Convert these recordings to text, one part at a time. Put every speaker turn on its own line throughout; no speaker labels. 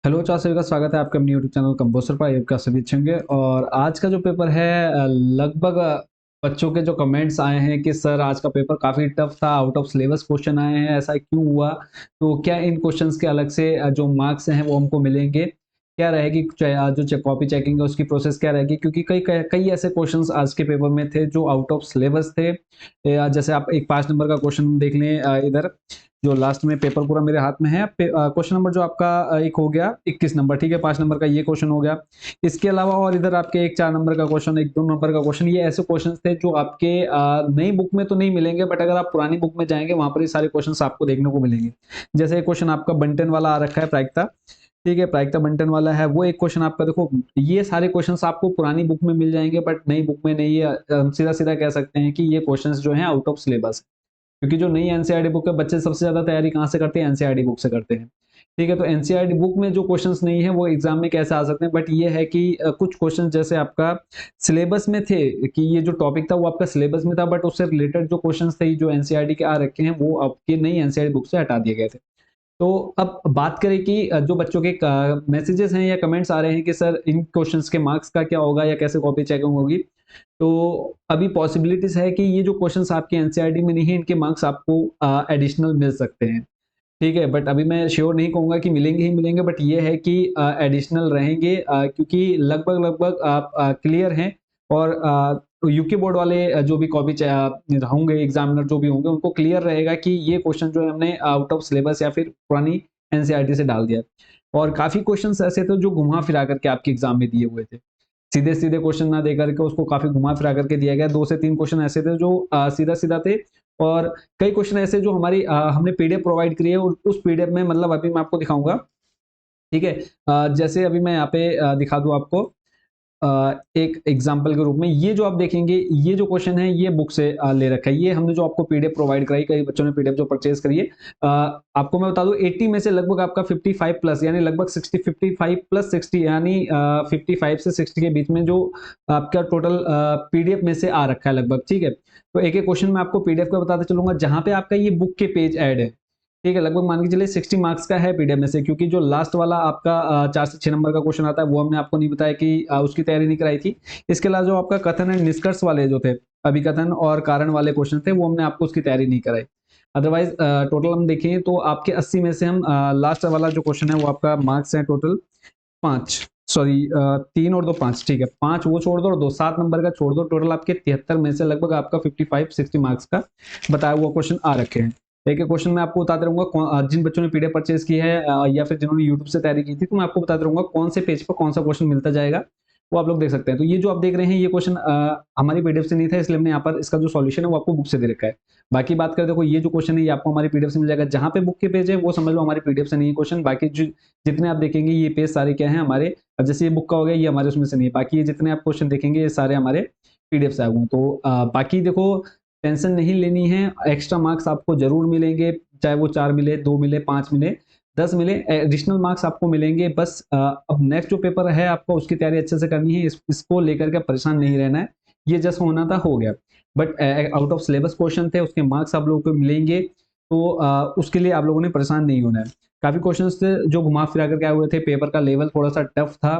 Hello चार सभी का स्वागत है आपके अपने यूट्यूब चैनल कंपोस्टर पर। आपका सभी अच्छे होंगे। और आज का जो पेपर है लगभग बच्चों के जो कमेंट्स आए हैं कि सर आज का पेपर काफ़ी टफ था, आउट ऑफ सिलेबस क्वेश्चन आए हैं, ऐसा क्यों हुआ? तो क्या इन क्वेश्चंस के अलग से जो मार्क्स हैं वो हमको मिलेंगे? क्या रहेगी जो कॉपी चेकिंग है उसकी प्रोसेस क्या रहेगी? क्योंकि कई कई कई ऐसे क्वेश्चंस आज के पेपर में थे जो आउट ऑफ सिलेबस थे। जैसे आप एक 5 नंबर का क्वेश्चन देख लें, इधर जो लास्ट में पेपर पूरा मेरे हाथ में है। क्वेश्चन नंबर जो आपका एक हो गया 21 नंबर, ठीक है, 5 नंबर का ये क्वेश्चन हो गया। इसके अलावा और इधर आपके एक 4 नंबर का क्वेश्चन, एक 2 नंबर का क्वेश्चन, ये ऐसे क्वेश्चन थे जो आपके नई बुक में तो नहीं मिलेंगे, बट अगर आप पुरानी बुक में जाएंगे वहां पर ये सारे क्वेश्चन आपको देखने को मिलेंगे। जैसे क्वेश्चन आपका बंटन वाला आ रखा है, प्रायिकता, ठीक है, प्रायिकता बंटन वाला है, वो एक क्वेश्चन आपका देखो। ये सारे क्वेश्चंस आपको पुरानी बुक में मिल जाएंगे बट नई बुक में नहीं है। हम सीधा सीधा कह सकते हैं कि ये क्वेश्चंस जो हैं आउट ऑफ सिलेबस, क्योंकि जो नई एनसीईआरटी बुक है बच्चे सबसे ज्यादा तैयारी कहाँ से करते हैं? एनसीईआरटी बुक से करते हैं। ठीक है, तो एनसीईआरटी बुक में जो क्वेश्चंस नहीं है वो एग्जाम में कैसे आ सकते हैं? बट ये है कि कुछ क्वेश्चन जैसे आपका सिलेबस में थे, कि ये जो टॉपिक था वो आपका सिलेबस में था, बट उससे रिलेटेड जो क्वेश्चंस थे जो एनसीईआरटी के आ रखे हैं वो आपके नई एनसीईआरटी बुक से हटा दिए गए थे। तो अब बात करें कि जो बच्चों के मैसेजेस हैं या कमेंट्स आ रहे हैं कि सर इन क्वेश्चंस के मार्क्स का क्या होगा या कैसे कॉपी चेकिंग होगी? तो अभी पॉसिबिलिटीज है कि ये जो क्वेश्चंस आपके एनसीईआरटी में नहीं है इनके मार्क्स आपको एडिशनल मिल सकते हैं। ठीक है, बट अभी मैं श्योर नहीं कहूंगा कि मिलेंगे ही मिलेंगे, बट ये है कि एडिशनल रहेंगे, क्योंकि लगभग लगभग आप क्लियर हैं। और यूके बोर्ड वाले जो भी कॉपी होंगे, एग्जामिनर जो भी होंगे, उनको क्लियर रहेगा कि ये क्वेश्चन जो है हमने आउट ऑफ सिलेबस या फिर पुरानी एनसीईआरटी से डाल दिया। और काफी क्वेश्चंस ऐसे थे जो घुमा फिरा करके आपके एग्जाम में दिए हुए थे, सीधे सीधे क्वेश्चन ना दे करके उसको काफी घुमा फिरा करके दिया गया। 2 से 3 क्वेश्चन ऐसे थे जो सीधा सीधा थे। और कई क्वेश्चन ऐसे जो हमारी हमने पीडीएफ प्रोवाइड करी है, उस पीडीएफ में मतलब अभी मैं आपको दिखाऊंगा। ठीक है, जैसे अभी मैं यहाँ पे दिखा दूं आपको, एक एग्जाम्पल के रूप में ये जो आप देखेंगे, ये जो क्वेश्चन है ये बुक से ले रखा है। ये हमने जो आपको पीडीएफ प्रोवाइड कराई, कई बच्चों ने पीडीएफ जो परचेज करी है, आपको मैं बता दूं 80 में से लगभग आपका 55 प्लस, यानी लगभग 60, 55 प्लस 60, यानी 55 से 60 के बीच में जो आपका टोटल पीडीएफ में से आ रखा है लगभग। ठीक है, तो एक एक क्वेश्चन मैं आपको पीडीएफ का बताते चलूंगा जहां पे आपका ये बुक के पेज ऐड है। ठीक है, लगभग मान के चलिए 60 मार्क्स का है पीडीएफ में से, क्योंकि जो लास्ट वाला आपका 4 से 6 नंबर का क्वेश्चन आता है वो हमने आपको नहीं बताया कि उसकी तैयारी नहीं कराई थी। इसके अलावा जो आपका कथन एंड निष्कर्ष वाले जो थे, अभिकथन और कारण वाले क्वेश्चन थे, वो हमने आपको उसकी तैयारी नहीं कराई। अदरवाइज टोटल हम देखें तो आपके 80 में से हम लास्ट वाला जो क्वेश्चन है वो आपका मार्क्स है टोटल 5, सॉरी 3 और 2 5, ठीक है, 5 वो छोड़ दो और 2 7 नंबर का छोड़ दो, टोटल आपके 73 में से लगभग आपका 55-60 मार्क्स का बताया हुआ क्वेश्चन आ रखे हैं। एक एक क्वेश्चन मैं आपको बताते रहूंगा, जिन बच्चों ने पीडीएफ परचेज की है या फिर जिन्होंने यूट्यूब से तैयारी की थी, तो मैं आपको बताते रहूंगा कौन से पेज पर कौन सा क्वेश्चन मिलता जाएगा, वो आप लोग देख सकते हैं। तो ये जो आप देख रहे हैं ये क्वेश्चन हमारी पीडीएफ से नहीं था, इसलिए हमने यहाँ पर इसका जो सॉल्यूशन है वो आपको बुक से दे रखा है। बाकी बात करें, देखो ये जो क्वेश्चन है ये आपको हमारी पीडीएफ से मिल जाएगा, जहां पे बुक के पेज है वो समझ लो हमारी पीडीएफ से नहीं है क्वेश्चन। बाकी जो जितने आप देखेंगे ये पेज सारे क्या है हमारे, अब जैसे ये बुक का हो गया ये हमारे उसमें से नहीं है, बाकी ये जितने आप क्वेश्चन देखेंगे ये सारे हमारे पीडीएफ से आए हुए हैं। तो बाकी देखो, टेंशन नहीं लेनी है, एक्स्ट्रा मार्क्स आपको जरूर मिलेंगे, चाहे वो 4 मिले, 2 मिले, 5 मिले, 10 मिले, एडिशनल मार्क्स आपको मिलेंगे। बस अब नेक्स्ट जो पेपर है आपको उसकी तैयारी अच्छे से करनी है, इसको लेकर के परेशान नहीं रहना है। ये जस्ट होना था, हो गया। But out of syllabus question थे, उसके मार्क्स आप लोगों को मिलेंगे, तो उसके लिए आप लोगों ने परेशान नहीं होना है। काफी क्वेश्चंस थे जो घुमा फिरा करके आए हुए थे, पेपर का लेवल थोड़ा सा टफ था।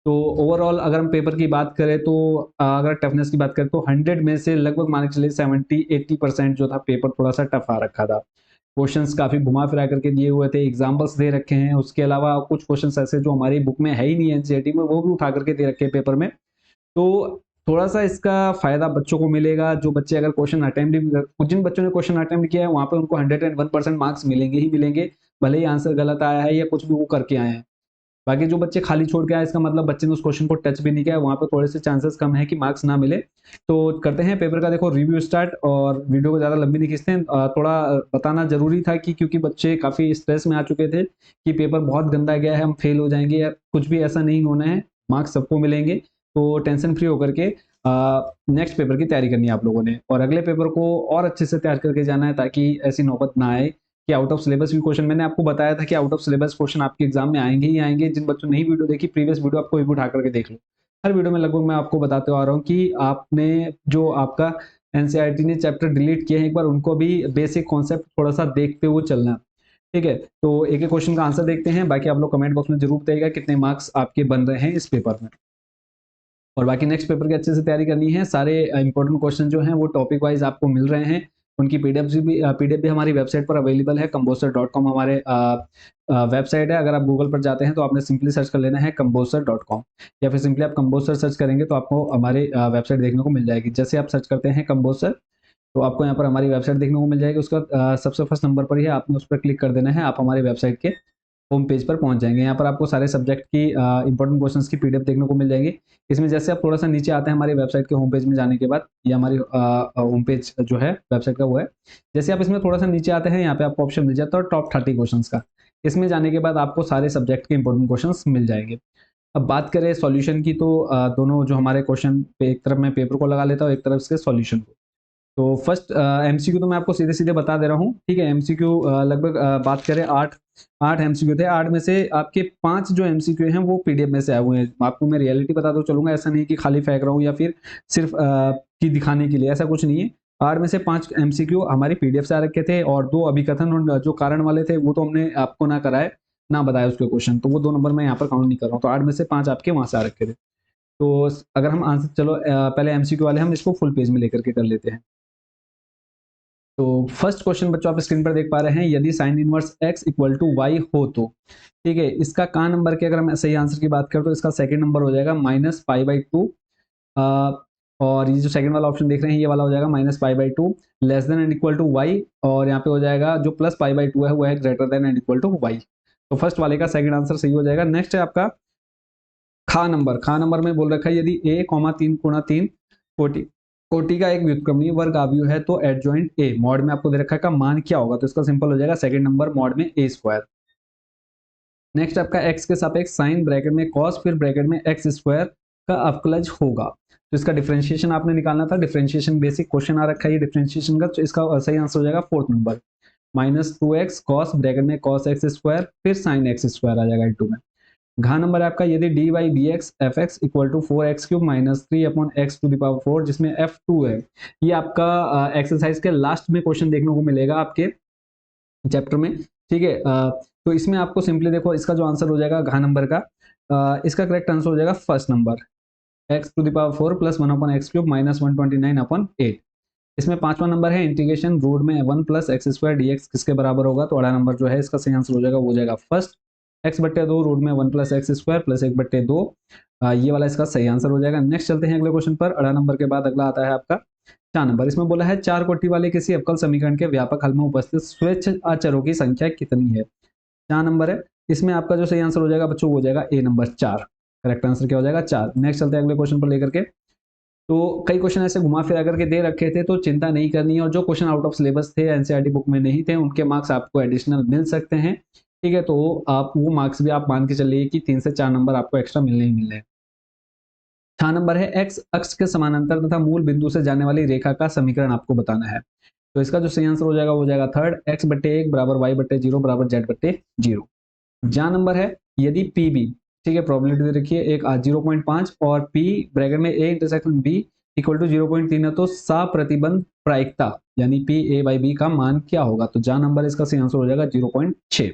तो ओवरऑल अगर हम पेपर की बात करें तो अगर टफनेस की बात करें तो 100 में से लगभग मान के चलिए 70-80% जो था पेपर थोड़ा सा टफ आ रखा था। क्वेश्चंस काफी घुमा फिरा करके दिए हुए थे, एग्जाम्पल्स दे रखे हैं, उसके अलावा कुछ क्वेश्चंस ऐसे जो हमारी बुक में है ही नहीं एनसीईआरटी में, वो भी उठा करके दे रखे हैं पेपर में। तो थोड़ा सा इसका फायदा बच्चों को मिलेगा, जो बच्चे अगर क्वेश्चन अटेम्प्ट भी, जिन बच्चों ने क्वेश्चन अटेम्प्ट किया है वहां पे उनको 101% मार्क्स मिलेंगे ही मिलेंगे, भले ही आंसर गलत आया है या कुछ भी वो करके आए हैं। बाकी जो बच्चे खाली छोड़ के आए, इसका मतलब बच्चे ने उस क्वेश्चन को टच भी नहीं किया, वहां पे थोड़े से चांसेस कम है कि मार्क्स ना मिले। तो करते हैं पेपर का देखो रिव्यू स्टार्ट, और वीडियो को ज्यादा लंबी नहीं खींचते हैं। थोड़ा बताना जरूरी था कि क्योंकि बच्चे काफी स्ट्रेस में आ चुके थे कि पेपर बहुत गंदा गया है, हम फेल हो जाएंगे, या कुछ भी ऐसा नहीं होना है, मार्क्स सबको मिलेंगे। तो टेंशन फ्री होकर के नेक्स्ट पेपर की तैयारी करनी है आप लोगों ने, और अगले पेपर को और अच्छे से तैयार करके जाना है, ताकि ऐसी नौबत ना आए कि आउट ऑफ सिलेबस भी क्वेश्चन, मैंने आपको बताया था कि आउट ऑफ सिलेबस क्वेश्चन आपके एग्जाम में आएंगे ही आएंगे। जिन बच्चों ने नहीं वीडियो देखी, प्रीवियस वीडियो आपको भी उठा करके देख लो। हर वीडियो में लगभग मैं आपको बताते आ रहा हूँ कि आपने जो आपका एनसीईआरटी ने चैप्टर डिलीट किए हैं, एक बार उनको भी बेसिक कॉन्सेप्ट थोड़ा सा देखते हुए चलना। ठीक है, तो एक एक क्वेश्चन का आंसर देखते हैं, बाकी आप लोग कमेंट बॉक्स में जरूर बताइएगा कितने मार्क्स आपके बन रहे हैं इस पेपर में। और बाकी नेक्स्ट पेपर की अच्छे से तैयारी करनी है। सारे इंपॉर्टेंट क्वेश्चन जो हैं वो टॉपिक वाइज आपको मिल रहे हैं। उनकी पीडीएफ भी हमारी वेबसाइट पर अवेलेबल है। कंबोसर.com हमारे वेबसाइट है। अगर आप गूगल पर जाते हैं तो आपने सिंपली सर्च कर लेना है कंबोसर.com, या फिर सिंपली आप कंबोसर सर्च करेंगे तो आपको हमारी वेबसाइट देखने को मिल जाएगी। जैसे आप सर्च करते हैं कंबोसर, तो आपको यहाँ पर हमारी वेबसाइट देखने को मिल जाएगी। उसका सबसे फर्स्ट नंबर पर ही है, आपने उस पर क्लिक कर देना है, आप हमारी वेबसाइट के होम पेज पर पहुंच जाएंगे। यहाँ पर आपको सारे सब्जेक्ट की इंपॉर्टेंट क्वेश्चंस की पीडीएफ देखने को मिल जाएगी। इसमें जैसे आप थोड़ा सा नीचे आते हैं हमारी वेबसाइट के होम पेज में जाने के बाद, ये हमारी होम पेज जो है वेबसाइट का वो है। जैसे आप इसमें थोड़ा सा नीचे आते हैं, यहाँ पे आपको ऑप्शन मिल जाता है टॉप 30 क्वेश्चन का। इसमें जाने के बाद आपको सारे सब्जेक्ट के इंपॉर्टेंट क्वेश्चन मिल जाएंगे। अब बात करें सॉल्यूशन की, तो दोनों जो हमारे क्वेश्चन पे, एक तरफ मैं पेपर को लगा लेता हूँ, एक तरफ इसके सॉल्यूशन को। तो फर्स्ट एमसीक्यू तो मैं आपको सीधे सीधे बता दे रहा हूँ, ठीक है। एमसीक्यू लगभग बात करें आठ आठ एमसीक्यू थे। 8 में से आपके 5 जो एमसीक्यू हैं वो पीडीएफ में से आए हुए हैं। आपको मैं रियलिटी बता दो चलूंगा, ऐसा नहीं कि खाली फेंक रहा हूँ या फिर सिर्फ की दिखाने के लिए, ऐसा कुछ नहीं है। 8 में से 5 एमसीक्यू हमारी पीडीएफ से आ रखे थे, और 2 अभिकथन और जो कारण वाले थे वो तो हमने आपको ना कराए ना बताया उसके क्वेश्चन, तो वो 2 नंबर मैं यहाँ पर काउंट नहीं कर रहा हूँ। तो 8 में से 5 आपके वहां से आ रखे थे। तो अगर हम आंसर, चलो पहले एमसीक्यू वाले हम इसको फुल पेज में लेकर के कर लेते हैं। तो फर्स्ट क्वेश्चन बच्चों आप स्क्रीन पर देख पा रहे हैं, यदि sine inverse x equal to y हो तो, ठीक है। इसका का नंबर के अगर हम सही आंसर की बात करें तो इसका सेकंड नंबर हो जाएगा -π/2। और ये जो सेकंड वाला ऑप्शन देख रहे हैं ये वाला हो जाएगा -π/2 less than and equal to y, और यहाँ पे हो जाएगा जो +π/2 है वो है greater than and equal to y. तो फर्स्ट वाले का सेकंड आंसर सही हो जाएगा। नेक्स्ट है आपका खा नंबर में बोल रखा है, यदि a, 3 × 3 कोटि कोटि का एक व्युत्क्रमणीय वर्ग आव्यूह है तो एडजॉइंट ए मॉड में आपको दे रखा है का मान क्या होगा, तो इसका सिंपल हो जाएगा सेकंड नंबर मॉड में a²। नेक्स्ट आपका x के सापेक्ष साइन ब्रैकेट में कॉस फिर ब्रैकेट में x² का अवकलज होगा, तो इसका डिफरेंशिएशन आपने निकालना था। डिफरेंशिएशन बेसिक क्वेश्चन आ रखा है ये डिफरेंशिएशन का, तो इसका सही आंसर हो जाएगा fourth number -2x cos bracket में cos x² फिर sin x² आ जाएगा इंटू में। घा नंबर है आपका, यदि dy dx fx equal to 4x³ - 3/x⁴ जिसमें f2 है, ये आपका एक्सरसाइज के लास्ट में क्वेश्चन देखने को मिलेगा आपके चैप्टर में, ठीक है। तो इसमें आपको सिंपली देखो, इसका जो आंसर हो जाएगा घा नंबर का, इसका करेक्ट आंसर हो जाएगा फर्स्ट नंबर x⁴ + 1/x³ - 129/8। इसमें पांचवा नंबर है इंटीग्रेशन रूट में 1 + x² dx किसके बराबर होगा, तो अड़ा नंबर जो है इसका सही आंसर हो जाएगा, वो हो जाएगा फर्स्ट x/2 रूट में 1 + x² + 1/2। ये वाला इसका सही आंसर हो जाएगा। नेक्स्ट चलते हैं अगले क्वेश्चन पर। अड़ा नंबर के बाद अगला आता है आपका 4 नंबर। इसमें बोला है 4 कोटि वाले किसी अवकल समीकरण के व्यापक हल में उपस्थित स्वेच्छ अचरों की संख्या कितनी है। 4 नंबर है। इसमें आपका जो सही आंसर हो जाएगा बच्चों वो हो जाएगा ए नंबर 4। करेक्ट आंसर क्या हो जाएगा 4। नेक्स्ट चलते हैं अगले क्वेश्चन पर लेकर के। तो कई क्वेश्चन ऐसे घुमा फिरा करके दे रखे थे, तो चिंता नहीं करनी है, और जो क्वेश्चन आउट ऑफ सिलेबस थे एनसीईआरटी बुक में नहीं थे उनके मार्क्स आपको एडिशनल मिल सकते हैं, ठीक है। तो आप वो मार्क्स भी आप मान के चलिए कि 3 से 4 नंबर आपको एक्स्ट्रा मिलने ही मिलने हैं। 6 नंबर है, एक्स अक्ष के समानांतर तथा मूल बिंदु से जाने वाली रेखा का समीकरण आपको बताना है, तो इसका जो सही आंसर हो जाएगा वो हो जाएगा थर्ड x/1 = y/0 = z/0। जहां नंबर है, यदि पी बी, ठीक है, प्रोबेबिलिटी दे रखी है एक 0.5 और पी ब्रैकेट में A intersection B equal to 0.3 है, तो साप्रतिबंध प्रायिकता यानी पी ए बाई बी का मान क्या होगा, तो जहां नंबर इसका सही आंसर हो जाएगा 0.6।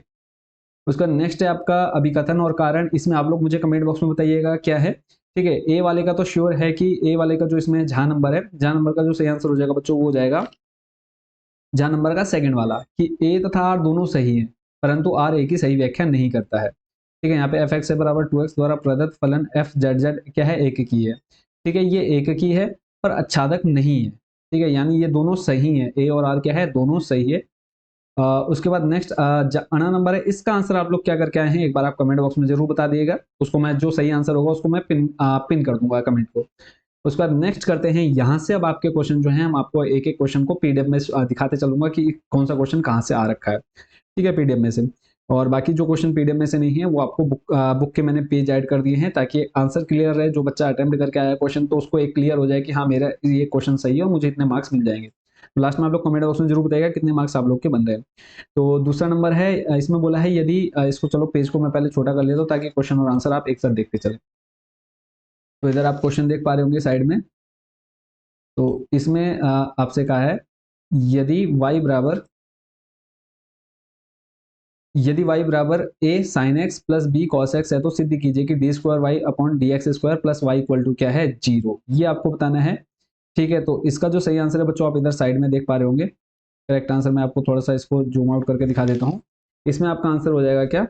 उसका नेक्स्ट है आपका अभिकथन और कारण। इसमें आप लोग मुझे कमेंट बॉक्स में बताइएगा क्या है, ठीक है। ए वाले का तो श्योर है कि ए वाले का जो इसमें झा नंबर है, झा नंबर का जो सही आंसर हो जाएगा बच्चों वो हो जाएगा झा नंबर का सेकंड वाला, कि ए तथा आर दोनों सही है परंतु आर ए की सही व्याख्या नहीं करता है, ठीक है। यहाँ पे एफ एक्स बराबर 2x द्वारा प्रदत्त फलन एफ जेड जेड क्या है, एक की है, ठीक है। ये एक की है पर आच्छादक नहीं है, ठीक है, यानी ये दोनों सही है, ए और आर क्या है, दोनों सही है। उसके बाद नेक्स्ट अना नंबर है, इसका आंसर आप लोग क्या करके आए हैं एक बार आप कमेंट बॉक्स में जरूर बता दिएगा, उसको मैं जो सही आंसर होगा उसको मैं पिन कर दूंगा कमेंट को। उसके बाद नेक्स्ट करते हैं, यहाँ से अब आपके क्वेश्चन जो हैं हम आपको एक एक क्वेश्चन को पीडीएफ में दिखाते चलूंगा कि कौन सा क्वेश्चन कहाँ से आ रखा है, ठीक है, पीडीएफ में से। और बाकी जो क्वेश्चन पीडीएफ में से नहीं है वो आपको बुक के मैंने पेज ऐड कर दिए हैं ताकि आंसर क्लियर रहे। जो बच्चा अटेम्प्ट करके आया क्वेश्चन तो उसको एक क्लियर हो जाए कि हाँ मेरा ये क्वेश्चन सही है और मुझे इतने मार्क्स मिल जाएंगे। तो लास्ट में आप लोग कमेंट बॉक्स में जरूर बताइएगा कितने मार्क्स आप लोग के बन रहे हैं। तो दूसरा नंबर है, इसमें बोला है यदि इसको चलो पेज को मैं पहले छोटा कर लेता हूँ ताकि क्वेश्चन और आंसर आप एक साथ देखते चले। तो इधर आप क्वेश्चन देख पा रहे होंगे साइड में। तो इसमें आपसे कहा है, यदि y बराबर यदि y बराबर a sin x plus b cos x है तो सिद्ध कीजिए कि d square y upon d x square plus y equal to क्या है, 0। ये आपको बताना है। ठीक है, तो इसका जो सही आंसर है बच्चों आप इधर साइड में देख पा रहे होंगे। करेक्ट आंसर मैं आपको थोड़ा सा इसको जूम आउट करके दिखा देता हूँ। इसमें आपका आंसर हो जाएगा क्या,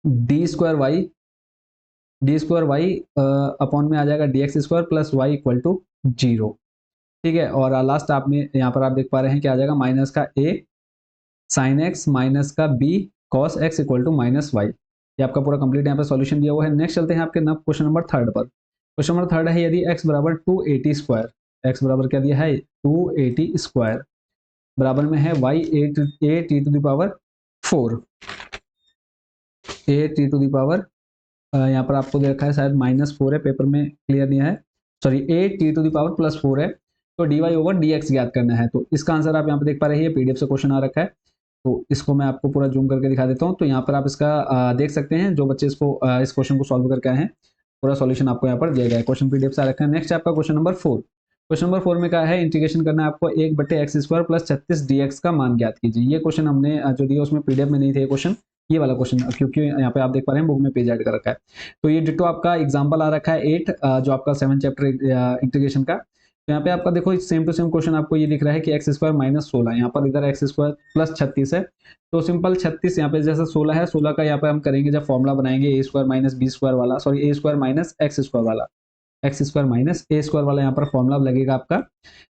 डी स्क्वायर वाई अपॉन में आ जाएगा d x square plus y equal to 0। ठीक है, और लास्ट आप में यहाँ पर आप देख पा रहे हैं क्या आ जाएगा, माइनस का a साइन एक्स माइनस का b cos x equal to minus y. ये आपका पूरा कंप्लीट यहाँ पे सॉल्यूशन दिया हुआ है। नेक्स्ट चलते हैं आपके क्वेश्चन नंबर थर्ड पर। क्वेश्चन नंबर थर्ड है, यदि x बराबर 280 स्क्वायर, x बराबर क्या दिया है 280 स्क्वायर, बराबर में है y a t to the power 4, a t to the power यहाँ पर आपको दे रखा है शायद -4 है, पेपर में क्लियर नहीं है, sorry a t to the power +4 है। तो dy ओवर dx ज्ञात करना है। तो इसका आंसर आप यहाँ पे देख पा रहे हैं, पीडीएफ से क्वेश्चन आ रखा है। तो इसको मैं आपको पूरा जूम करके दिखा देता हूँ। तो यहाँ पर आप इसका देख सकते हैं, जो बच्चे इसको इस क्वेश्चन को सॉल्व करके आए हैं, पूरा सॉल्यूशन आपको यहाँ पर दिया गया है। क्वेश्चन पीडीएफ से आ रखा है। नेक्स्ट आपका क्वेश्चन नंबर 4। क्वेश्चन नंबर 4 में क्या है, इंटीग्रेशन करना है आपको 1/x² प्लस 36 dx का मान ज्ञात कीजिए। ये क्वेश्चन हमने जो दिया उसमें पीडीएफ में नहीं थे क्वेश्चन, ये वाला क्वेश्चन, क्योंकि यहाँ पे आप देख पा रहे हैं बुक में पेज ऐड कर रखा है। तो ये डिटो आपका एग्जांपल आ रखा है 8 जो आपका 7 चैप्टर इंटीग्रेशन का। तो यहाँ पे आपका देखो सेम टू सेम क्वेश्चन आपको ये दिख रहा है कि x² - 16, यहाँ पर इधर x² प्लस 36 है। तो सिंपल 36 यहाँ पे जैसे 16 है, 16 का यहाँ पे हम करेंगे जब फॉर्मुला बनाएंगे a² - b² वाला, सॉरी a² - x² वाला, x² - a² वाला यहाँ पर फॉर्मुला लगेगा आपका।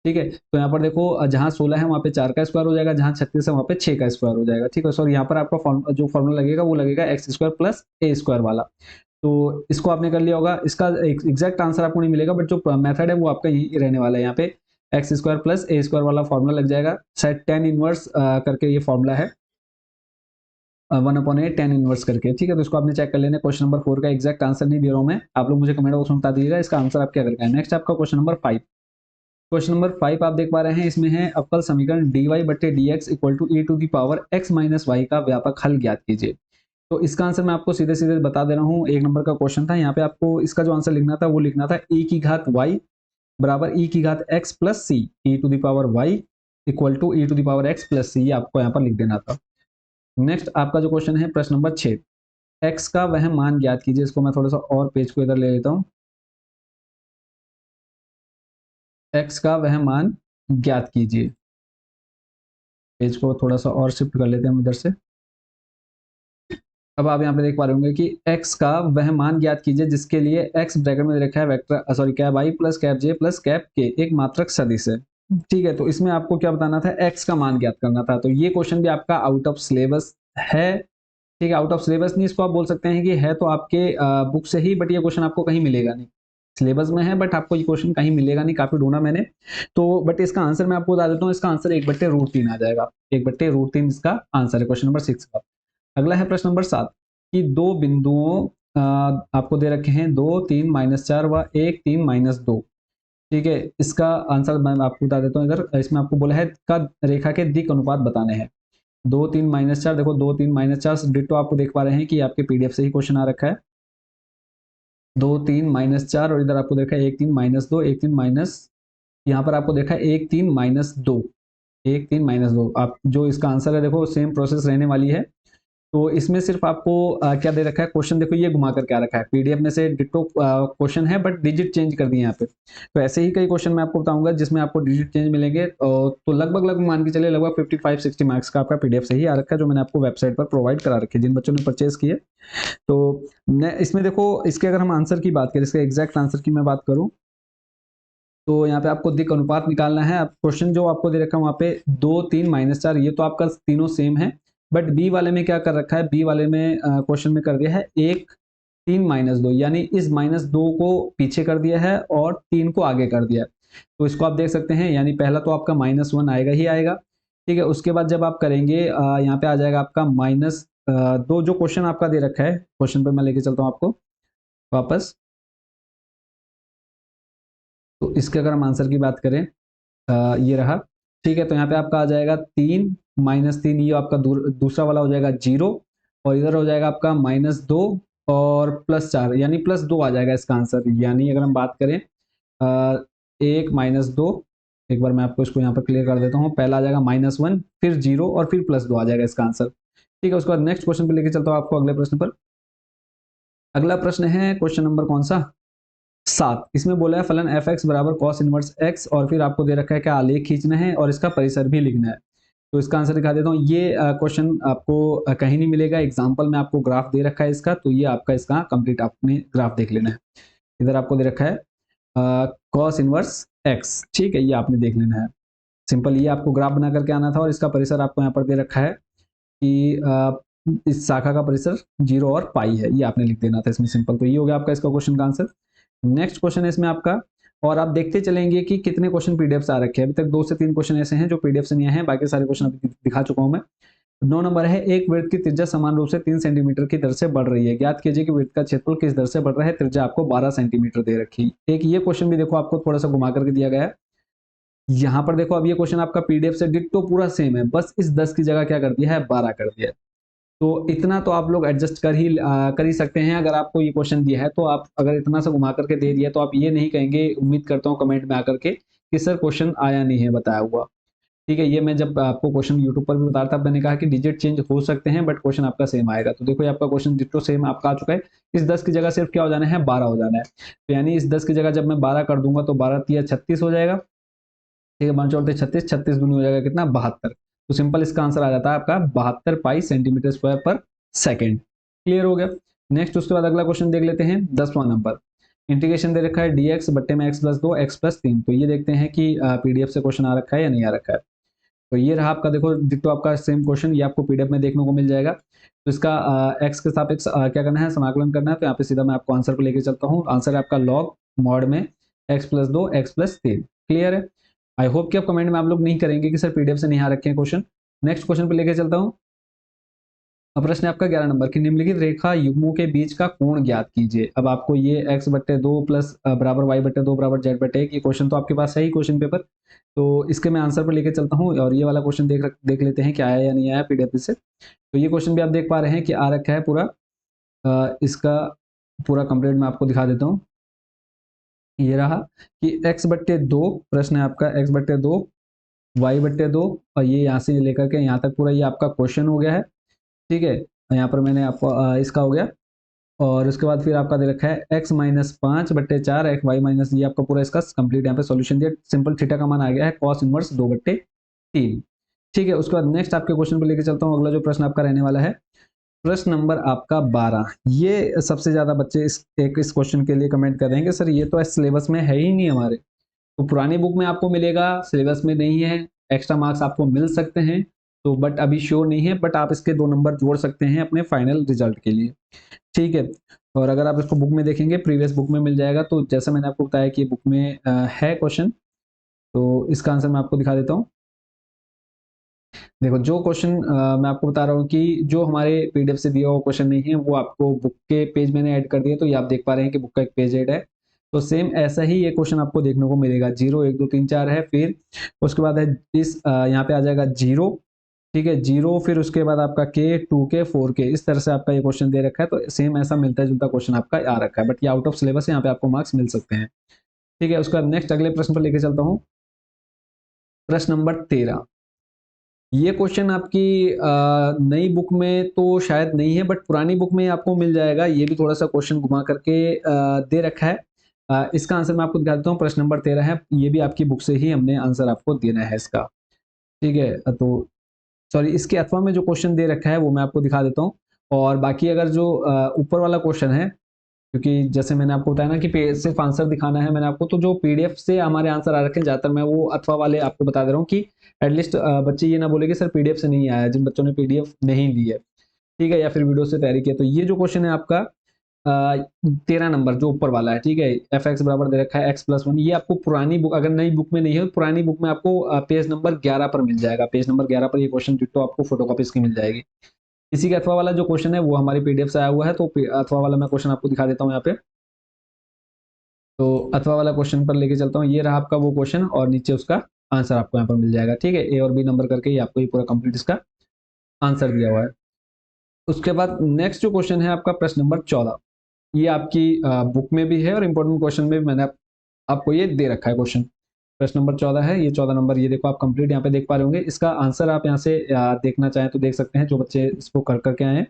ठीक है, तो यहाँ पर देखो जहाँ 16 है वहाँ पे 4 का स्क्वायर हो जाएगा, जहाँ 36 है वहाँ पे 6 का स्क्वायर हो जाएगा। ठीक है, सॉरी यहाँ पर आपका जो फॉर्मुला लगेगा वो लगेगा x² प्लस a² वाला। तो इसको आपने कर लिया होगा। इसका एग्जैक्ट आंसर आपको नहीं मिलेगा, बट जो मेथड है वो आपका यही रहने वाला है। यहाँ पे x² प्लस a² वाला फॉर्मुला लग जाएगा, शायद tan इनवर्स करके ये फॉर्मुला है, 1/8 tan इनवर्स करके। ठीक है, तो इसको आपने चेक कर लेना। क्वेश्चन नंबर 4 का एग्जैक्ट आंसर नहीं दे रहा हूँ मैं, आप लोग मुझे कमेंट बॉक्स में बता दीजिएगा इसका आंसर आप क्या करके आए। नेक्स्ट आपका क्वेश्चन नंबर 5। क्वेश्चन नंबर 5 आप देख पा रहे हैं, इसमें है अवकल समीकरण dy/dx equal to e to the power x minus y का व्यापक हल ज्ञात कीजिए। तो इसका आंसर मैं आपको सीधे सीधे बता दे रहा हूँ। 1 नंबर का क्वेश्चन था, यहाँ पे आपको इसका जो आंसर लिखना था वो लिखना था e की घात y बराबर e की घात x plus c, e to the power y equal to e to the power x plus c, ये आपको यहाँ पर लिख देना था। नेक्स्ट आपका जो क्वेश्चन है प्रश्न नंबर 6, x का वह मान ज्ञात कीजिए। इसको मैं थोड़ा सा और पेज को इधर ले लेता हूँ। x का वह मान ज्ञात कीजिए, पेज को थोड़ा सा और शिफ्ट कर लेते हैं हम इधर से। अब आप यहाँ पे देख पा रहे होंगे कि x का वह मान ज्ञात कीजिए जिसके लिए x ब्रैकेट में दे रखा है vector sorry cap i plus cap j plus cap k एक मात्रक सदिश है। ठीक है, तो इसमें आपको क्या बताना था, x का मान ज्ञात करना था। तो ये क्वेश्चन भी आपका आउट ऑफ सिलेबस है। ठीक है, आउट ऑफ सिलेबस नहीं, इसको आप बोल सकते हैं कि है तो आपके बुक से ही, बट ये क्वेश्चन आपको कहीं मिलेगा नहीं। सिलेबस में है बट आपको ये क्वेश्चन कहीं मिलेगा नहीं, काफी ढूंढा मैंने। तो बट इसका आंसर मैं आपको बता देता हूँ, इसका आंसर 1/√3 आ जाएगा। 1/√3 इसका आंसर है क्वेश्चन नंबर 6 का। अगला है प्रश्न नंबर 7 कि दो बिंदुओं आपको दे रखे हैं 2 3 -4 व 1 3 -2। ठीक है, इसका आंसर मैं आपको बता देता हूँ। इधर इसमें आपको बोला है का रेखा के दिक् अनुपात बताने हैं। 2 3 -4, देखो 2 3 -4 डिटो आपको देख पा रहे हैं कि आपके पीडीएफ से ही क्वेश्चन आ रखा है। 2 3 -4 और इधर आपको देखा है 1 3 -2, 1 3 माइनस, यहाँ पर आपको देखा है 1 3 -2, 1 3 -2। आप जो इसका आंसर है देखो सेम प्रोसेस रहने वाली है। तो इसमें सिर्फ आपको क्या दे रखा है, क्वेश्चन देखो ये घुमा कर क्या रखा है, पीडीएफ में से डिटो क्वेश्चन है बट डिजिट चेंज कर दिए यहाँ पे। तो ऐसे ही कई क्वेश्चन मैं आपको बताऊंगा जिसमें आपको डिजिट चेंज मिलेंगे। तो लगभग मान के चलिए लगभग 55-60 मार्क्स का आपका पीडीएफ से ही आ रखा है, जो मैंने आपको वेबसाइट पर प्रोवाइड करा रखे जिन बच्चों ने परचेज किए। तो इसमें देखो इसके अगर हम आंसर की बात करें, इसके एग्जैक्ट आंसर की मैं बात करूँ, तो यहाँ पे आपको दिक् अनुपात निकालना है। क्वेश्चन जो आपको दे रखा है वहाँ पे 2 3 -4, ये तो आपका तीनों सेम है। बट बी वाले में क्या कर रखा है, बी वाले में क्वेश्चन में कर दिया है 1 3 -2, यानी इस -2 को पीछे कर दिया है और 3 को आगे कर दिया है। तो इसको आप देख सकते हैं, यानी पहला तो आपका -1 आएगा ही आएगा। ठीक है, उसके बाद जब आप करेंगे यहाँ पे आ जाएगा आपका -2। जो क्वेश्चन आपका दे रखा है, क्वेश्चन पे मैं लेके चलता हूँ आपको वापस। तो इसके अगर हम आंसर की बात करें, ये रहा। ठीक है, तो यहाँ पे आपका आ जाएगा 3 -3, ये आपका दूसरा वाला हो जाएगा 0, और इधर हो जाएगा आपका -2 और +4, यानी +2 आ जाएगा इसका आंसर। यानी अगर हम बात करें 1 -2, एक बार मैं आपको इसको यहाँ पर क्लियर कर देता हूँ। पहला आ जाएगा -1, फिर 0 और फिर +2 आ जाएगा इसका आंसर। ठीक है, उसके बाद नेक्स्ट क्वेश्चन पे लेके चलता हूँ आपको अगले प्रश्न पर। अगला प्रश्न है क्वेश्चन नंबर कौन सा, 7। इसमें बोला है फलन एफ एक्स बराबर कॉस इनवर्स एक्स, और फिर आपको दे रखा है कि आलेख खींचना है और इसका परिसर भी लिखना है। तो इसका आंसर दिखा देता हूँ। ये क्वेश्चन आपको कहीं नहीं मिलेगा, एग्जाम्पल में आपको ग्राफ दे रखा है इसका, तो ये आपका इसका कंप्लीट आपने ग्राफ देख लेना है। इधर आपको दे रखा है कॉस इनवर्स एक्स, ठीक है, ये आपने देख लेना है। सिंपल, ये आपको ग्राफ बना करके आना था, और इसका परिसर आपको यहाँ पर दे रखा है कि इस शाखा का परिसर 0 और पाई है, ये आपने लिख देना था इसमें। सिंपल, तो ये हो गया आपका इसका क्वेश्चन का आंसर। नेक्स्ट क्वेश्चन है इसमें आपका, और आप देखते चलेंगे कि कितने क्वेश्चन पीडीएफ से आ रखे हैं। अभी तक 2 से 3 क्वेश्चन ऐसे हैं जो पीडीएफ से नहीं आए हैं, बाकी सारे क्वेश्चन अभी दिखा चुका हूं मैं। 9 नंबर है, एक वृत्त की त्रिज्या समान रूप से 3 सेंटीमीटर की दर से बढ़ रही है, ज्ञात कीजिए कि वृत्त का क्षेत्रफल किस दर से बढ़ रहा है। त्रिज्या आपको 12 सेंटीमीटर दे रखी। एक ये क्वेश्चन भी देखो आपको थोड़ा सा घुमा करके दिया गया है। यहाँ पर देखो, अब ये क्वेश्चन आपका पीडीएफ से डिट्टो पूरा सेम है, बस इस 10 की जगह क्या कर दिया है, 12 कर दिया है। तो इतना तो आप लोग एडजस्ट कर ही सकते हैं। अगर आपको ये क्वेश्चन दिया है तो आप अगर इतना सा घुमा करके दे दिया तो आप ये नहीं कहेंगे, उम्मीद करता हूँ कमेंट में आकर के, कि सर क्वेश्चन आया नहीं है बताया हुआ। ठीक है, ये मैं जब आपको क्वेश्चन यूट्यूब पर भी बता रहा था, मैंने कहा कि डिजिट चेंज हो सकते हैं बट क्वेश्चन आपका सेम आएगा। तो देखो ये आपका क्वेश्चन डिट्टो सेम आपका आ चुका है। इस 10 की जगह सिर्फ क्या हो जाना है, 12 हो जाना है। तो यानी इस 10 की जगह जब मैं 12 कर दूंगा तो 12 तिया 36 हो जाएगा। ठीक है, 5 36, 36 दूनी हो जाएगा कितना, 72। तो सिंपल इसका आंसर आ जाता है आपका 72 पाई सेंटीमीटर स्क्वायर पर सेकेंड। क्लियर हो गया। नेक्स्ट उसके बाद अगला क्वेश्चन देख लेते हैं, 10वां नंबर। इंटीग्रेशन दे रखा है dx बट्टे में x प्लस 2 x प्लस 3। तो ये देखते हैं कि पीडीएफ से क्वेश्चन आ रखा है या नहीं आ रखा है। तो ये रहा आपका, देखो डिट्टो आपका सेम क्वेश्चन, ये आपको पीडीएफ में देखने को मिल जाएगा। तो इसका x के सापेक्ष क्या करना है, समाकलन करना है। तो यहाँ पे सीधा मैं आपको आंसर को लेकर चलता हूँ। आंसर है आपका लॉग मॉड में x plus 2 x plus 3। Clear है। आई होप कि आप कमेंट में आप लोग नहीं करेंगे कि सर पीडीएफ से नहीं आ रखे हैं क्वेश्चन। नेक्स्ट क्वेश्चन पे लेके चलता हूँ। अब प्रश्न है आपका 11 नंबर की, निम्नलिखित रेखा युग्मों के बीच का कोण ज्ञात कीजिए। अब आपको ये x बट्टे 2 प्लस बराबर y बट्टे 2 बराबर z बट्टे 1, ये क्वेश्चन तो आपके पास है ही क्वेश्चन पेपर। तो इसके मैं आंसर पर लेके चलता हूँ, और ये वाला क्वेश्चन देख लेते हैं क्या आया या नहीं आया पीडीएफ से। तो ये क्वेश्चन भी आप देख पा रहे हैं कि आ रखा है पूरा, इसका पूरा कंप्लीट मैं आपको दिखा देता हूँ। ये रहा कि x बट्टे 2, प्रश्न है आपका x बट्टे 2 y बट्टे 2, और ये यहाँ से लेकर के यहाँ तक पूरा ये आपका क्वेश्चन हो गया है। ठीक है, यहाँ पर मैंने आपको इसका हो गया, और उसके बाद फिर आपका दे रखा है x माइनस 5 बट्टे 4 x y माइनस, ये आपका पूरा इसका कंप्लीट यहाँ पे सॉल्यूशन दिया। सिंपल थीटा का मान आ गया है कॉस इनवर्स 2 बट्टे 3। ठीक है, उसके बाद नेक्स्ट आपके क्वेश्चन पे लेके चलता हूँ। अगला जो प्रश्न आपका रहने वाला है, प्रश्न नंबर आपका 12। ये सबसे ज्यादा बच्चे इस क्वेश्चन के लिए कमेंट कर रहे हैं कि सर ये तो सिलेबस में है ही नहीं हमारे। तो पुरानी बुक में आपको मिलेगा, सिलेबस में नहीं है। एक्स्ट्रा मार्क्स आपको मिल सकते हैं, तो बट अभी श्योर नहीं है, बट आप इसके 2 नंबर जोड़ सकते हैं अपने फाइनल रिजल्ट के लिए। ठीक है, और अगर आप इसको बुक में देखेंगे, प्रीवियस बुक में मिल जाएगा। तो जैसा मैंने आपको बताया कि बुक में है क्वेश्चन, तो इसका आंसर मैं आपको दिखा देता हूँ। देखो जो क्वेश्चन मैं आपको बता रहा हूँ कि जो हमारे पीडीएफ से दिया हुआ क्वेश्चन नहीं है, वो आपको बुक के पेज मैंने ऐड कर दिया। तो ये आप देख पा रहे हैं कि बुक का एक पेज ऐड है। तो सेम ऐसा ही ये क्वेश्चन आपको देखने को मिलेगा। 0 1 2 3 4 है, फिर उसके बाद है इस यहाँ पे आ जाएगा 0। ठीक है, 0, फिर उसके बाद आपका k 2k 4k, इस तरह से आपका ये क्वेश्चन दे रखा है। तो सेम ऐसा मिलता जुलता क्वेश्चन आपका आ रखा है, बट ये आउट ऑफ सिलेबस है, यहाँ पे आपको मार्क्स मिल सकते हैं। ठीक है, उसके बाद नेक्स्ट अगले प्रश्न पर लेके चलता हूँ। प्रश्न नंबर 13। ये क्वेश्चन आपकी नई बुक में तो शायद नहीं है, बट पुरानी बुक में आपको मिल जाएगा। ये भी थोड़ा सा क्वेश्चन घुमा करके दे रखा है। इसका आंसर मैं आपको दिखा देता हूँ। प्रश्न नंबर 13 है, ये भी आपकी बुक से ही हमने आंसर आपको देना है इसका। ठीक है, तो सॉरी, इसके अथवा में जो क्वेश्चन दे रखा है वो मैं आपको दिखा देता हूँ। और बाकी अगर जो ऊपर वाला क्वेश्चन है, क्योंकि जैसे मैंने आपको बताया ना कि सिर्फ आंसर दिखाना है मैंने आपको, तो जो पीडीएफ से हमारे आंसर आ रखे हैं ज्यादातर, मैं वो अथवा वाले आपको बता दे रहा हूँ कि एटलीस्ट बच्चे ये ना बोले कि सर पीडीएफ से नहीं आया, जिन बच्चों ने पीडीएफ नहीं ली है, ठीक है, या फिर वीडियो से तैयारी किया। तो ये जो क्वेश्चन है आपका 13 नंबर जो ऊपर वाला है, ठीक है, एफ एक्स बराबर दे रखा है एक्स प्लस 1, ये आपको पुरानी बुक, अगर नई बुक में नहीं है, पुरानी बुक में आपको पेज नंबर 11 पर मिल जाएगा। पेज नंबर 11 पर ये क्वेश्चन डिट्टो आपको फोटोकॉपी इसकी मिल जाएगी। इसी के अथवा वाला जो क्वेश्चन है वो हमारी पीडीएफ से आया हुआ है। तो अथवा वाला मैं क्वेश्चन आपको दिखा देता हूँ यहाँ पे। तो अथवा वाला क्वेश्चन पर लेके चलता हूँ। ये रहा आपका वो क्वेश्चन, और नीचे उसका आंसर आपको यहाँ पर मिल जाएगा। ठीक है, ए और बी नंबर करके ये आपको ये पूरा कंप्लीट इसका आंसर दिया हुआ है। उसके बाद नेक्स्ट जो क्वेश्चन है आपका प्रश्न नंबर 14। ये आपकी बुक में भी है और इंपॉर्टेंट क्वेश्चन में भी मैंने आपको ये दे रखा है क्वेश्चन। प्रश्न नंबर 14 है, ये 14 नंबर ये देखो आप कंप्लीट यहाँ पे देख पा रहे होंगे। इसका आंसर आप यहाँ से देखना चाहें तो देख सकते हैं, जो बच्चे इसको कर करके आए हैं।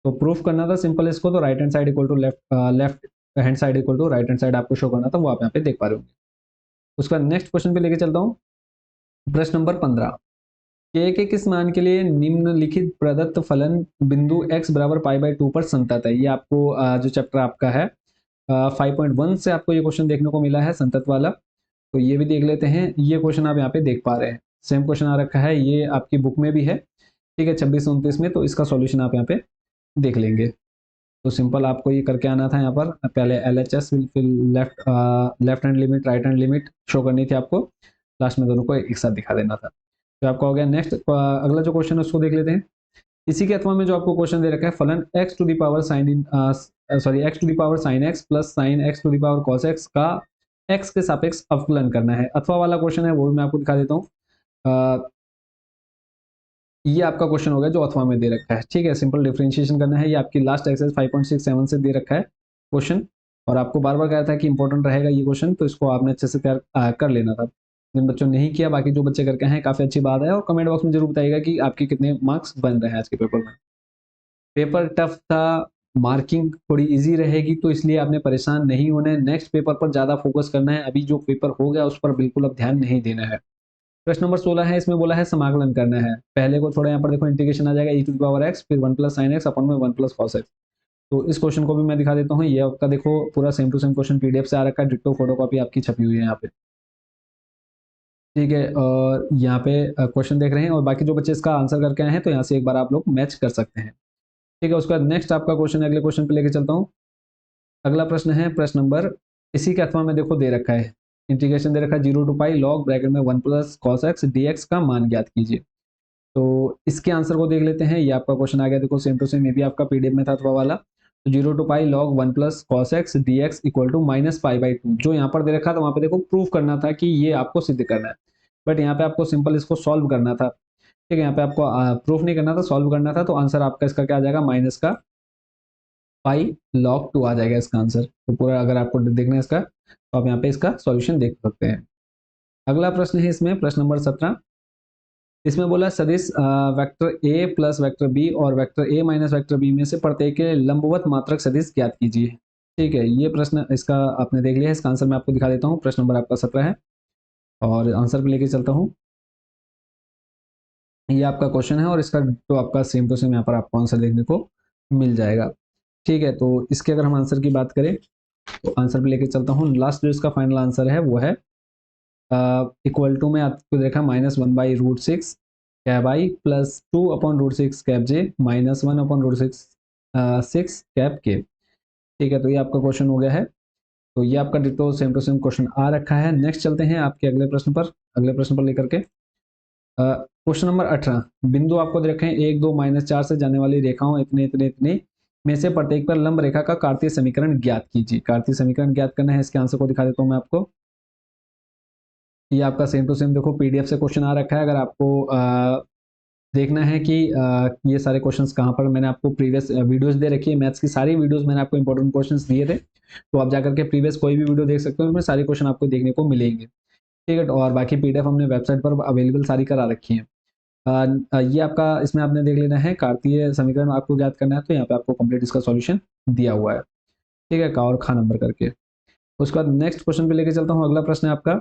तो प्रूफ करना था सिंपल इसको, तो right hand side equal to left hand side equal to right hand side आपको शो करना था, वो आप यहाँ पे देख पा रहे होंगे। उसका नेक्स्ट क्वेश्चन पे लेके चलता हूँ। प्रश्न नंबर 15, के किस मान के लिए निम्नलिखित प्रदत्त फलन बिंदु x बराबर पाई बाई 2 पर संतत है। ये आपको जो चैप्टर आपका है 5.1 से आपको ये क्वेश्चन देखने को मिला है संतत वाला। तो ये भी देख लेते हैं। ये क्वेश्चन आप यहाँ पे देख पा रहे हैं, सेम क्वेश्चन आ रखा है, ये आपकी बुक में भी है, ठीक है, 26-29 में। तो इसका सॉल्यूशन आप यहाँ पे देख लेंगे। तो सिंपल आपको ये करके आना था यहाँ पर, पहले LHS फिर left hand limit right hand limit show करनी थी आपको, लास्ट में दोनों को एक साथ दिखा देना था। तो आपका हो गया। नेक्स्ट अगला जो क्वेश्चन है उसको देख लेते हैं। इसी के अथवा में जो आपको क्वेश्चन दे रखा है, फलन x to the power sine x plus sine x to the power cos x का x के सापेक्ष अवकलन करना है। अथवा वाला क्वेश्चन है, वो भी मैं आपको दिखा देता हूँ। ये आपका क्वेश्चन हो गया जो अथवा में दे रखा है, ठीक है। सिंपल डिफरेंशिएशन करना है, ये आपकी लास्ट एक्सरसाइज 5.67 से दे रखा है क्वेश्चन, और आपको बार बार कहा था कि इंपॉर्टेंट रहेगा ये क्वेश्चन, तो इसको आपने अच्छे से तैयार कर लेना था। जिन बच्चों ने नहीं किया, बाकी जो बच्चे करके हैं काफ़ी अच्छी बात है, और कमेंट बॉक्स में जरूर बताइएगा कि आपके कितने मार्क्स बन रहे हैं आज के पेपर में। पेपर टफ था, मार्किंग थोड़ी इजी रहेगी, तो इसलिए आपने परेशान नहीं होना है। नेक्स्ट पेपर पर ज़्यादा फोकस करना है, अभी जो पेपर हो गया उस पर बिल्कुल अब ध्यान नहीं देना है। प्रश्न नंबर 16 है, इसमें बोला है समाकलन करना है। पहले को थोड़ा यहाँ पर देखो इंटीग्रेशन आ जाएगा, e to the power x फिर 1 प्लस साइन एक्स अपन में 1 प्लस कॉस एक्स। तो इस क्वेश्चन को भी मैं दिखा देता हूँ। ये आपका देखो पूरा same to same question PDF से आ रखा है, डिट्टो फोटोकॉपी आपकी छपी हुई है यहाँ पे, ठीक है। और यहाँ पे क्वेश्चन देख रहे हैं, और बाकी जो बच्चे इसका आंसर करके आए हैं तो यहाँ से एक बार आप लोग मैच कर सकते हैं, ठीक है। उसके बाद नेक्स्ट आपका क्वेश्चन अगले क्वेश्चन पे लेके चलता हूँ। अगला प्रश्न है प्रश्न नंबर, इसी के अथवा में देखो दे रखा है, इंटीग्रेशन दे रखा है 0 टू पाई लॉग ब्रैकेट में 1 प्लस कॉस एक्स डी का मान ज्ञात कीजिए। तो इसके आंसर को देख लेते हैं। ये आपका क्वेश्चन आ गया, देखो सेम टू सेम, ये भी आपका पीडीएफ में था अथवा वाला। तो 0 to pi log 1 plus cos x d x equal to minus pi by 2, जो यहाँ पर दे रखा था वहाँ पे देखो प्रूफ करना था कि ये आपको सिद्ध करना है, बट यहाँ पे आपको सिंपल इसको सॉल्व करना था, ठीक है। यहाँ पे आपको प्रूफ नहीं करना था, सॉल्व करना था। तो आंसर आपका इसका क्या आ जाएगा, माइनस का पाई लॉग 2 आ जाएगा इसका आंसर। तो पूरा अगर आपको देखना है इसका, तो आप यहाँ पे इसका सॉल्यूशन देख सकते हैं। अगला प्रश्न है इसमें प्रश्न नंबर 17। इसमें बोला सदिश vector a plus vector b और vector a minus vector b में से प्रत्येक के लंबवत मात्रक सदिश ज्ञात कीजिए, ठीक है। ये प्रश्न इसका आपने देख लिया है, इसका आंसर मैं आपको दिखा देता हूँ। प्रश्न नंबर आपका 17 है, और आंसर पे लेके चलता हूँ। ये आपका क्वेश्चन है, और इसका तो आपका सेम टू सेम यहाँ पर आपको आंसर देखने को मिल जाएगा, ठीक है। तो इसके अगर हम आंसर की बात करें, तो आंसर पे लेके चलता हूँ। लास्ट जो इसका फाइनल आंसर है वो है इक्वल टू में आपको देखा -1/√6 cab I plus 2/√6 cab J minus 1/√6 6 cab के, ठीक है। तो ये आपका क्वेश्चन हो गया है। तो ये आपका ditto same to same question आ रखा है। नेक्स्ट चलते हैं आपके अगले प्रश्न पर लेकर के। क्वेश्चन नंबर 18, बिंदु आपको दे रखे हैं 1 2 -4 से जाने वाली रेखाओं इतने इतने इतने में से प्रत्येक पर लंब रेखा का कार्तीय समीकरण ज्ञात कीजिए। कार्तीय समीकरण ज्ञात करना है, इसके आंसर को दिखा देता हूँ मैं आपको। ये आपका सेम टू सेम देखो पीडीएफ से क्वेश्चन आ रखा है। अगर आपको देखना है कि ये सारे क्वेश्चंस कहाँ पर, मैंने आपको प्रीवियस वीडियोस दे रखी है, मैथ्स की सारी वीडियोस मैंने आपको इंपॉर्टेंट क्वेश्चंस दिए थे, तो आप जाकर के प्रीवियस कोई भी वीडियो देख सकते हो, उसमें सारे क्वेश्चन आपको देखने को मिलेंगे, ठीक है। और बाकी पीडीएफ हमने वेबसाइट पर अवेलेबल सारी करा रखी है। ये आपका इसमें आपने देख लेना है, कार्तीय समीकरण आपको ज्ञात करना है, तो यहाँ पे आपको कंप्लीट इसका सॉल्यूशन दिया हुआ है, ठीक है, का और खा नंबर करके। उसके बाद नेक्स्ट क्वेश्चन पे लेके चलता हूँ। अगला प्रश्न है आपका,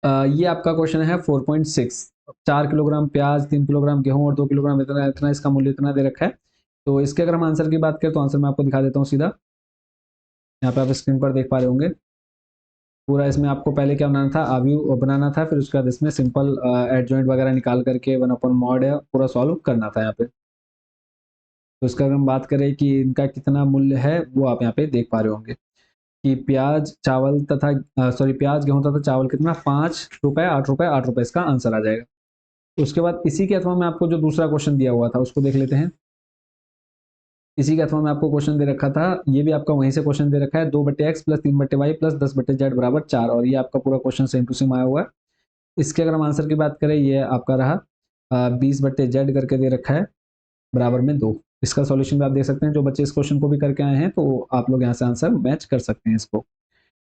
ये आपका क्वेश्चन है 4.6, 4 किलोग्राम प्याज, 3 किलोग्राम गेहूं और 2 किलोग्राम इतना इतना इसका मूल्य इतना दे रखा है। तो इसके अगर हम आंसर की बात करें, तो आंसर मैं आपको दिखा देता हूँ सीधा, यहाँ पे आप स्क्रीन पर देख पा रहे होंगे। पूरा इसमें आपको पहले क्या बनाना था, आव्यूह बनाना था, फिर उसके बाद इसमें सिंपल एडजॉइंट वगैरह निकाल करके 1/mod है पूरा सॉल्व करना था यहाँ पे। तो इसका अगर हम बात करें कि इनका कितना मूल्य है, वो आप यहाँ पे देख पा रहे होंगे कि प्याज चावल तथा प्याज गेहूं तथा चावल कितना, 5 रुपए 8 रुपए 8 रुपए इसका आंसर आ जाएगा। उसके बाद इसी के अथवा में आपको जो दूसरा क्वेश्चन दिया हुआ था उसको देख लेते हैं। इसी के अथवा में आपको क्वेश्चन दे रखा था, ये भी आपका वहीं से क्वेश्चन दे रखा है, 2/x plus 3/y plus 10/z बराबर 4, और ये आपका पूरा क्वेश्चन सेम टू सेम आया हुआ है। इसके अगर हम आंसर की बात करें, ये आपका रहा 20/z करके दे रखा है बराबर में 2। इसका सॉल्यूशन भी आप देख सकते हैं, जो बच्चे इस क्वेश्चन को भी करके आए हैं, तो आप लोग यहाँ से आंसर मैच कर सकते हैं इसको।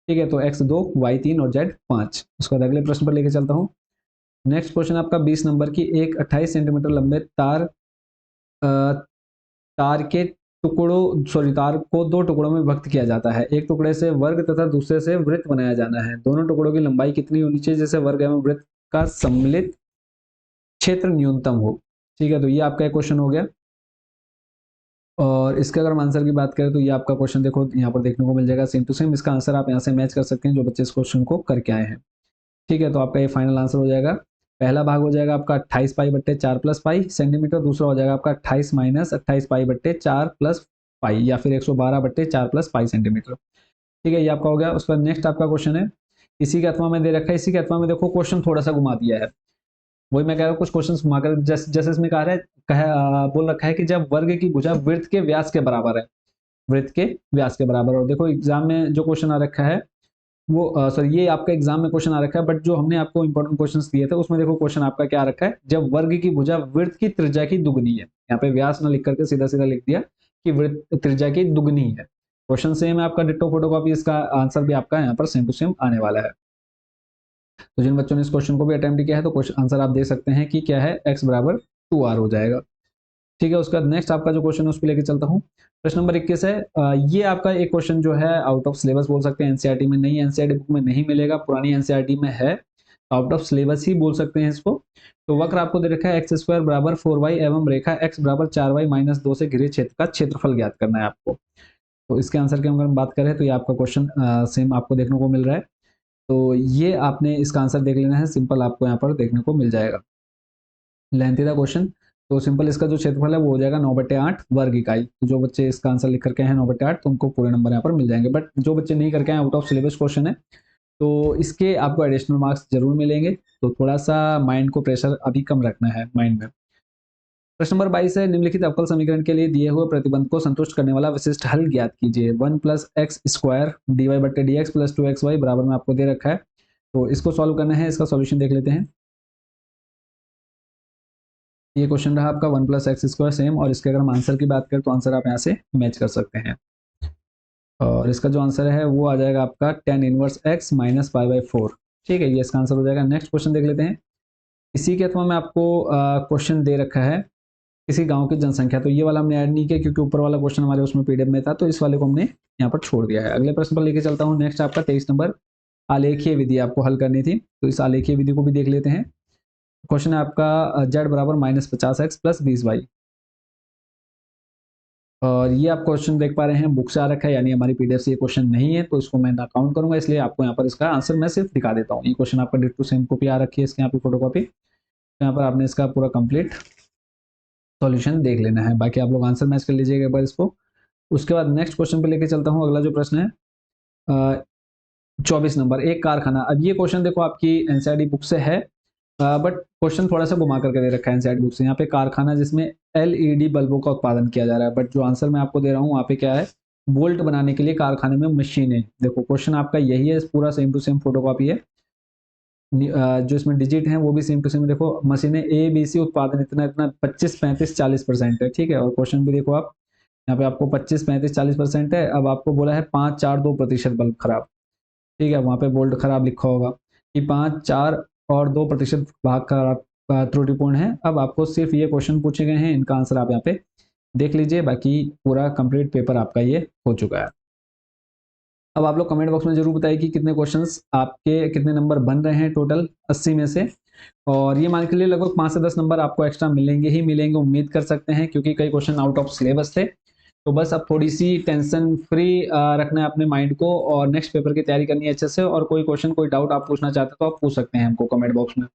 ठीक है, तो x 2, y 3 और z 5। उसके बाद अगले प्रश्न पर लेके चलता हूँ। नेक्स्ट क्वेश्चन आपका 20 नंबर की, एक 28 सेंटीमीटर लंबे तार तार के तार को दो टुकड़ों में विभक्त किया जाता है। एक टुकड़े से वर्ग तथा दूसरे से वृत्त बनाया जाना है। दोनों टुकड़ों की लंबाई कितनी होनी चाहिए जैसे वर्ग एवं वृत्त का सम्मिलित क्षेत्र न्यूनतम हो। ठीक है, तो ये आपका एक क्वेश्चन हो गया। और इसके अगर हम आंसर की बात करें तो ये आपका क्वेश्चन देखो यहाँ पर देखने को मिल जाएगा सेम टू सेम। इसका आंसर आप यहाँ से मैच कर सकते हैं जो बच्चे इस क्वेश्चन को करके आए हैं। ठीक है, तो आपका ये फाइनल आंसर हो जाएगा। पहला भाग हो जाएगा आपका 28 पाई बट्टे 4 प्लस पाई सेंटीमीटर। दूसरा हो जाएगा आपका 28 माइनस 28 पाई बट्टे 4 प्लस पाई, या फिर 112 बट्टे 4 प्लस पाई सेंटीमीटर। ठीक है, ये आपका हो गया। उस पर नेक्स्ट आपका क्वेश्चन है, इसी के अथवा में दे रखा है। इसी के अथवा में देखो क्वेश्चन थोड़ा सा घुमा दिया है। वही मैं कह रहा हूँ, कुछ क्वेश्चन घुमाकर जैसे इसमें कहा है बोल रखा है कि जब वर्ग की भुजा वृत्त के व्यास के बराबर है, वृत्त के व्यास के बराबर। और देखो एग्जाम में जो क्वेश्चन आ रखा है वो सॉरी ये आपका एग्जाम में क्वेश्चन आ रखा है, बट जो हमने आपको इंपॉर्टेंट क्वेश्चंस दिए थे उसमें देखो क्वेश्चन आपका क्या रखा है, जब वर्ग की भुजा वृत्त की त्रिज्या की दुगनी है। यहाँ पे व्यास ना लिख करके सीधा सीधा लिख दिया कि वृत्त त्रिज्या की दुगनी है। क्वेश्चन सेम है आपका, डिट्टो फोटोकॉपी। इसका आंसर भी आपका यहाँ पर सेम टू सेम आने वाला है। तो जिन बच्चों ने इस क्वेश्चन को भी अटेम्प्ट किया है तो क्वेश्चन आंसर आप दे सकते हैं कि क्या है, x बराबर 2r हो जाएगा। ठीक है, उसके बाद नेक्स्ट आपका जो क्वेश्चन है उस पर लेके चलता हूँ। प्रश्न नंबर 21 है। ये आपका एक क्वेश्चन जो है आउट ऑफ सिलेबस बोल सकते हैं, एनसीईआरटी में नहीं, एनसीईआरटी बुक में नहीं मिलेगा, पुरानी एनसीईआरटी में है, आउट ऑफ सिलेबस ही बोल सकते हैं इसको। तो वक्र आपको दे रखा है एक्स स्क्वायर बराबर 4y एवं रेखा x बराबर 4y माइनस 2 से घिरे क्षेत्र का क्षेत्रफल ज्ञात करना है आपको। तो इसके आंसर की अगर हम बात करें तो ये आपका क्वेश्चन सेम आपको देखने को मिल रहा है। तो ये आपने इसका आंसर देख लेना है, सिंपल आपको यहाँ पर देखने को मिल जाएगा। लेंथी था क्वेश्चन, तो सिंपल इसका जो क्षेत्रफल है वो हो जाएगा 9/8 वर्ग इकाई। तो जो बच्चे इसका आंसर लिख करके हैं 9/8 तो उनको पूरे नंबर यहाँ पर मिल जाएंगे। बट जो बच्चे नहीं करके हैं, आउट ऑफ सिलेबस क्वेश्चन है, तो इसके आपको एडिशनल मार्क्स जरूर मिलेंगे। तो थोड़ा सा माइंड को प्रेशर अभी कम रखना है माइंड में। प्रश्न नंबर 22 है, निम्नलिखित अवकल समीकरण के लिए दिए हुए प्रतिबंध को संतुष्ट करने वाला विशिष्ट हल ज्ञात कीजिए। 1 plus x square d y बट्टे डी एक्स प्लस 2xy बराबर में आपको दे रखा है। तो इसको सॉल्व करना है, इसका सॉल्यूशन देख लेते हैं। ये क्वेश्चन रहा आपका 1 प्लस एक्स स्क्वायर सेम, और इसके अगर हम आंसर की बात करें तो आंसर आप यहाँ से मैच कर सकते हैं। और इसका जो आंसर है वो आ जाएगा आपका tan inverse x minus pi by 4। ठीक है, ये इसका आंसर हो जाएगा। नेक्स्ट क्वेश्चन देख लेते हैं। इसी के अथवा में आपको क्वेश्चन दे रखा है किसी गांव की जनसंख्या। तो ये वाला हमने ऐड नहीं किया क्योंकि ऊपर वाला क्वेश्चन हमारे उसमें पीडीएफ में था, तो इस वाले को हमने यहाँ पर छोड़ दिया है। अगले प्रश्न पर लेके चलता हूँ। नेक्स्ट आपका 23 नंबर, आलेखीय विधि आपको हल करनी थी, तो इस आलेखीय विधि को भी देख लेते हैं। क्वेश्चन है आपका z बराबर -50x प्लस 20y। और ये आप क्वेश्चन देख पा रहे हैं बुक से आ रखा है, यानी हमारी पीडीएफ से ये क्वेश्चन नहीं है, तो इसको मैं ना काउंट करूंगा, इसलिए आपको यहाँ पर इसका आंसर मैं सिर्फ दिखा देता हूँ। ये क्वेश्चन आपका डिट्टो सेम कॉपी आ रखी है, इसके यहाँ पे फोटो कॉपी, तो यहाँ पर आपने इसका पूरा कंप्लीट सॉल्यूशन देख लेना है। बाकी आप लोग आंसर मैच कर लीजिएगा एक बार इसको। उसके बाद नेक्स्ट क्वेश्चन पे लेके चलता हूँ। अगला जो प्रश्न है 24 नंबर, एक कारखाना। अब ये क्वेश्चन देखो आपकी एनसीईआरटी बुक से है, बट क्वेश्चन थोड़ा सा घुमा करके दे रखा है एनसीईआरटी बुक से। यहाँ पे कारखाना जिसमें एलईडी बल्बों का उत्पादन किया जा रहा है, बट जो आंसर मैं आपको दे रहा हूँ वहाँ पे क्या है, बोल्ट बनाने के लिए कारखाने में मशीनें। देखो क्वेश्चन आपका यही है, पूरा same to same photo copy है। जो इसमें डिजिट है वो भी सेम टू सेम। देखो मशीनें ए बी सी उत्पादन इतना इतना 25 35 40% है। ठीक है, और क्वेश्चन भी देखो आप, यहाँ पे आपको 25 35 40% है। अब आपको बोला है 5 4 2% बल्ब खराब। ठीक है, वहाँ पे बोल्ड खराब लिखा होगा कि 5 4 और 2% भाग खराब त्रुटिपूर्ण है। अब आपको सिर्फ ये क्वेश्चन पूछे गए हैं, इनका आंसर आप यहाँ पे देख लीजिए। बाकी पूरा कंप्लीट पेपर आपका ये हो चुका है। अब आप लोग कमेंट बॉक्स में जरूर बताइए कि कितने क्वेश्चंस आपके कितने नंबर बन रहे हैं टोटल 80 में से। और ये मान के लिए लगभग 5 से 10 नंबर आपको एक्स्ट्रा मिलेंगे ही मिलेंगे, उम्मीद कर सकते हैं, क्योंकि कई क्वेश्चन आउट ऑफ सिलेबस थे। तो बस अब थोड़ी सी टेंशन फ्री रखना है अपने माइंड को, और नेक्स्ट पेपर की तैयारी करनी है अच्छे से। और कोई क्वेश्चन कोई डाउट आप पूछना चाहते हो तो आप पूछ सकते हैं हमको कमेंट बॉक्स में।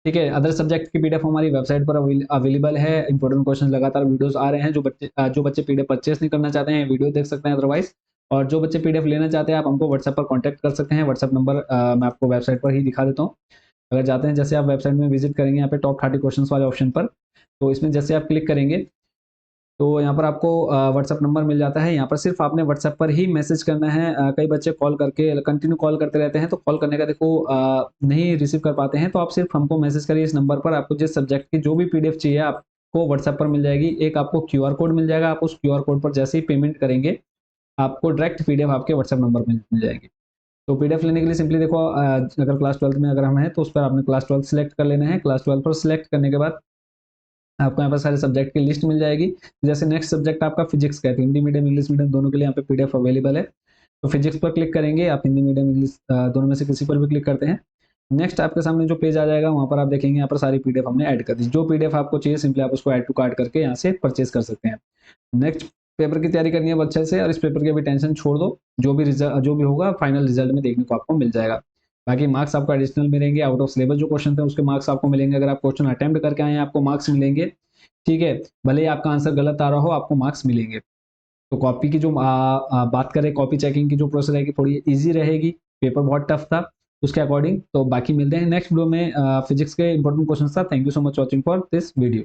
ठीक है, अदर सब्जेक्ट की पीडीएफ हमारी वेबसाइट पर अवेलेबल है। इंपॉर्टेंट क्वेश्चन लगातार वीडियोस आ रहे हैं। जो बच्चे पीडीएफ परचेस नहीं करना चाहते हैं वीडियो देख सकते हैं अदरवाइज। और जो बच्चे पीडीएफ लेना चाहते हैं आप हमको व्हाट्सएप पर कॉन्टैक्ट कर सकते हैं। व्हाट्सएप नंबर मैं आपको वेबसाइट पर ही दिखा देता हूँ। अगर जाते हैं, जैसे आप वेबसाइट में विजिट करेंगे यहाँ पे टॉप 30 क्वेश्चन वाले ऑप्शन पर, तो इसमें जैसे आप क्लिक करेंगे तो यहाँ पर आपको व्हाट्सएप नंबर मिल जाता है। यहाँ पर सिर्फ आपने व्हाट्सएप पर ही मैसेज करना है। कई बच्चे कॉल करके कंटिन्यू कॉल करते रहते हैं, तो कॉल करने का देखो नहीं रिसीव कर पाते हैं, तो आप सिर्फ हमको मैसेज करिए इस नंबर पर। आपको जिस सब्जेक्ट की जो भी पीडीएफ चाहिए आपको व्हाट्सएप पर मिल जाएगी। एक आपको क्यूआर कोड मिल जाएगा, आप उस क्यूआर कोड पर जैसे ही पेमेंट करेंगे आपको डायरेक्ट पीडीएफ आपके व्हाट्सएप नंबर पर मिल जाएगी। तो पीडीएफ लेने के लिए सिंपली देखो, अगर क्लास 12th में अगर हम हैं तो उस पर आपने क्लास 12 सेलेक्ट कर लेना है। क्लास 12 पर सेलेक्ट करने के बाद आपको यहाँ पर सारे सब्जेक्ट की लिस्ट मिल जाएगी। जैसे नेक्स्ट सब्जेक्ट आपका फिजिक्स का है, तो हिंदी मीडियम इंग्लिश मीडियम दोनों के लिए यहाँ पे पीडीएफ अवेलेबल है। तो फिजिक्स पर क्लिक करेंगे, आप हिंदी मीडियम इंग्लिश दोनों में से किसी पर भी क्लिक करते हैं। नेक्स्ट आपके सामने जो पेज आ जाएगा वहाँ पर आप देखेंगे यहाँ पर सारी पीडीएफ हमने ऐड कर दी। जो पीडीएफ आपको चाहिए सिंपली आप उसको ऐड टू कार्ट करके यहाँ से परचेज कर सकते हैं। नेक्स्ट पेपर की तैयारी करनी है अच्छे से, और इस पेपर की अभी टेंशन छोड़ दो। जो भी होगा फाइनल रिजल्ट में देखने को आपको मिल जाएगा। बाकी मार्क्स आपको एडिशनल मिलेंगे, आउट ऑफ सिलेबस जो क्वेश्चन थे उसके मार्क्स आपको मिलेंगे। अगर आप क्वेश्चन अटेम्प्ट करके आए हैं आपको मार्क्स मिलेंगे, ठीक है। भले ही आपका आंसर गलत आ रहा हो आपको मार्क्स मिलेंगे। तो कॉपी की जो बात करें, कॉपी चेकिंग की जो प्रोसेस रहेगी थोड़ी ईजी रहेगी, पेपर बहुत टफ था उसके अकॉर्डिंग। तो बाकी मिलते हैं नेक्स्ट वीडियो में। फिजिक्स के इंपॉर्टेंट क्वेश्चन था। Thank you so much watching for this video.